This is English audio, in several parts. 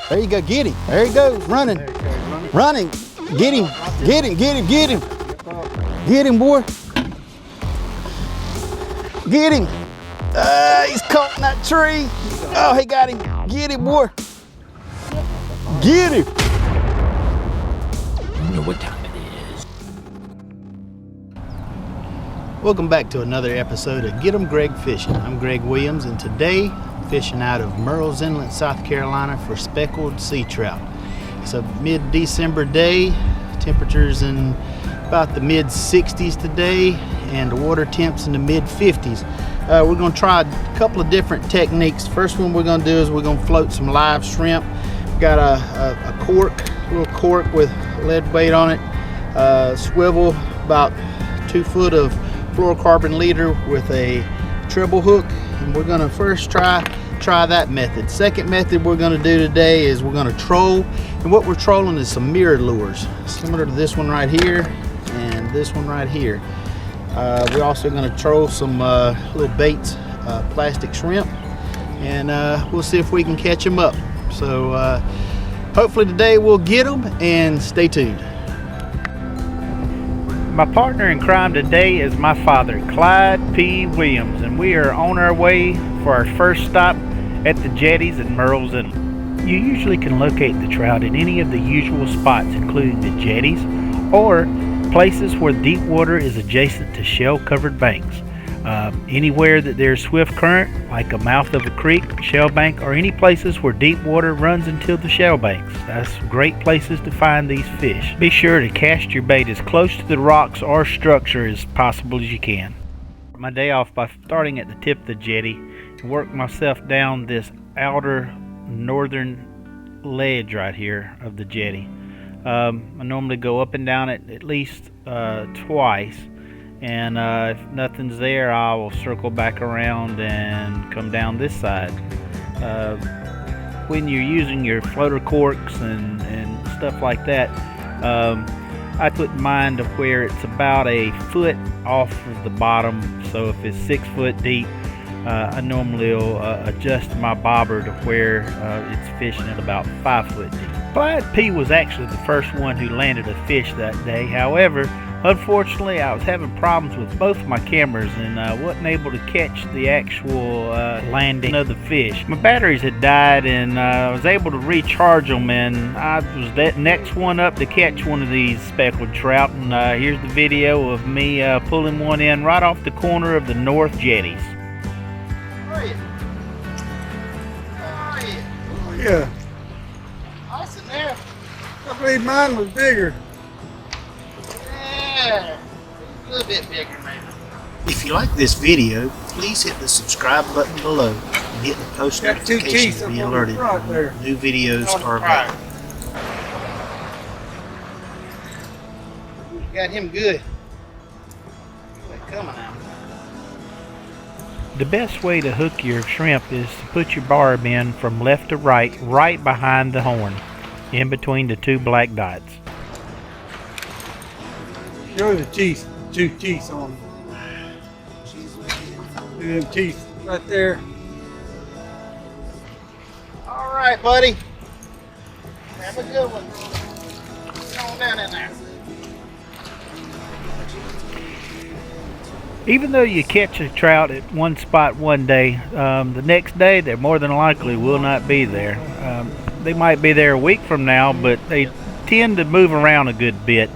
There you go, get him. There he goes, running. Running. Get him, get him, get him, get him. Get him, boy. Get him. He's caught in that tree. Oh, he got him. Get him, boy. Get him. You know what time it is. Welcome back to another episode of Get 'em Greg Fishing. I'm Greg Williams, and today fishing out of Murrells Inlet, South Carolina for speckled sea trout. It's a mid-December day. Temperatures in about the mid-60s today, and the water temps in the mid-50s. We're going to try a couple of different techniques. First one we're going to do is we're going to float some live shrimp. Got a little cork with lead weight on it, swivel about 2 foot of fluorocarbon leader with a treble hook, and we're going to first try that method. Second method we're going to do today is we're going to troll, and what we're trolling is some mirror lures similar to this one right here and this one right here. We're also going to troll some little baits, plastic shrimp, and we'll see if we can catch them up. So hopefully today we'll get them, and stay tuned. My partner in crime today is my father, Clyde P. Williams, and we are on our way for our first stop at the jetties at Murrells Inlet. You usually can locate the trout in any of the usual spots, including the jetties or places where deep water is adjacent to shell-covered banks. Anywhere that there's swift current, like a mouth of a creek, shell bank, or any places where deep water runs into the shell banks. That's great places to find these fish. Be sure to cast your bait as close to the rocks or structure as possible as you can. My day off by starting at the tip of the jetty and work myself down this outer northern ledge right here of the jetty. I normally go up and down it at least twice. And if nothing's there, I will circle back around and come down this side. When you're using your floater corks and stuff like that, I put mine to where it's about a foot off of the bottom. So if it's 6 foot deep, I normally will adjust my bobber to where it's fishing at about 5 foot deep. Clyde P was actually the first one who landed a fish that day. However, unfortunately, I was having problems with both of my cameras and wasn't able to catch the actual landing of the fish. My batteries had died, and I was able to recharge them, and I was that next one up to catch one of these speckled trout. And here's the video of me pulling one in right off the corner of the north jetties. Oh yeah. Nice in there. I believe mine was bigger. Yeah, a little bit bigger maybe. If you like this video, please hit the subscribe button below and hit the post notification to be alerted when new videos are available. Got him good. They're coming out. The best way to hook your shrimp is to put your barb in from left to right, right behind the horn, in between the 2 black dots. Show the teeth, 2 teeth on them. Look at them teeth right there. All right, buddy. Have a good one. Come on down in there. Even though you catch a trout at one spot one day, the next day they more than likely will not be there. They might be there a week from now, but they tend to move around a good bit.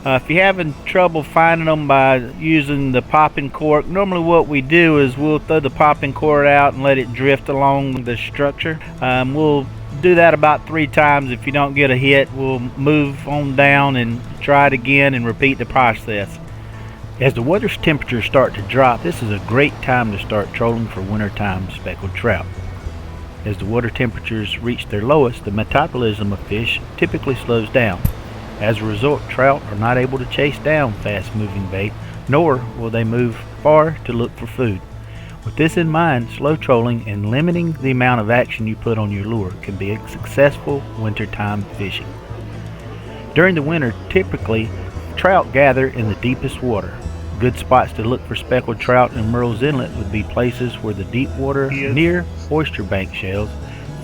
If you're having trouble finding them by using the popping cork, normally what we do is we'll throw the popping cork out and let it drift along the structure. We'll do that about 3 times. If you don't get a hit, we'll move on down and try it again and repeat the process. As the water temperatures start to drop, this is a great time to start trolling for wintertime speckled trout. As the water temperatures reach their lowest, the metabolism of fish typically slows down. As a result, trout are not able to chase down fast-moving bait, nor will they move far to look for food. With this in mind, slow trolling and limiting the amount of action you put on your lure can be a successful wintertime fishing. During the winter, typically, trout gather in the deepest water. Good spots to look for speckled trout in Murrells Inlet would be places where the deep water near oyster bank shells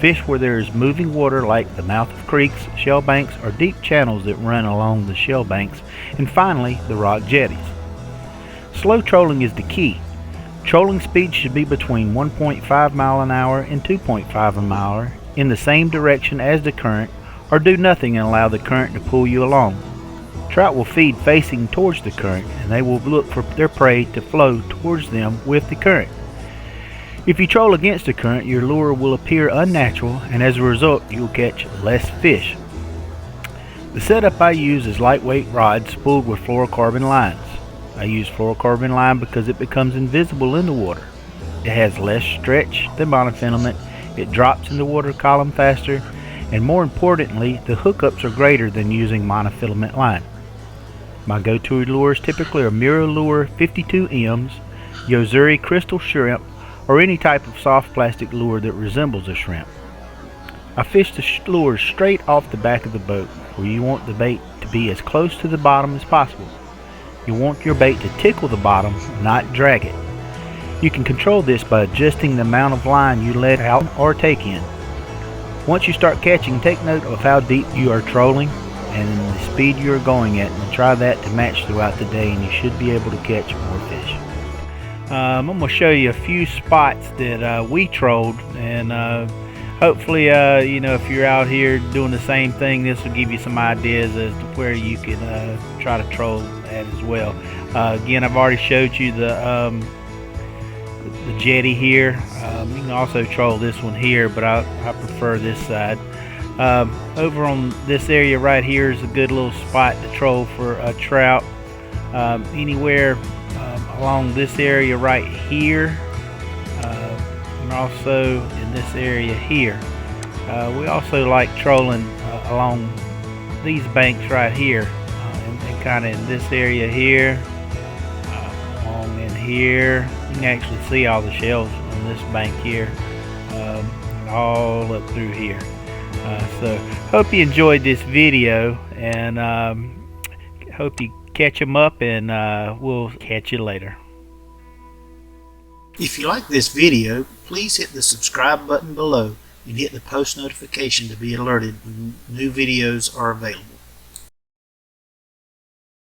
Fish where there is moving water like the mouth of creeks, shell banks, or deep channels that run along the shell banks, and finally the rock jetties. Slow trolling is the key. Trolling speed should be between 1.5 mile an hour and 2.5 a mile in the same direction as the current, or do nothing and allow the current to pull you along. Trout will feed facing towards the current, and they will look for their prey to flow towards them with the current. If you troll against the current, your lure will appear unnatural, and as a result you will catch less fish. The setup I use is lightweight rods spooled with fluorocarbon lines. I use fluorocarbon line because it becomes invisible in the water. It has less stretch than monofilament, it drops in the water column faster, and more importantly, the hookups are greater than using monofilament line. My go-to lures typically are Mirror Lure 52Ms, Yozuri Crystal Shrimp, or any type of soft plastic lure that resembles a shrimp. I fish the lures straight off the back of the boat, where you want the bait to be as close to the bottom as possible. You want your bait to tickle the bottom, not drag it. You can control this by adjusting the amount of line you let out or take in. Once you start catching, take note of how deep you are trolling and the speed you are going at, and try that to match throughout the day, and you should be able to catch more fish. I'm going to show you a few spots that we trolled, and hopefully if you're out here doing the same thing, this will give you some ideas as to where you can try to troll at as well. Again, I've already showed you the jetty here. You can also troll this one here, but I prefer this side. Over on this area right here is a good little spot to troll for a trout. Anywhere along this area right here, and also in this area here. We also like trolling along these banks right here, and kind of in this area here, along in here. You can actually see all the shells on this bank here, all up through here. So hope you enjoyed this video, and hope you catch them up, and we'll catch you later. If you like this video, please hit the subscribe button below and hit the post notification to be alerted when new videos are available.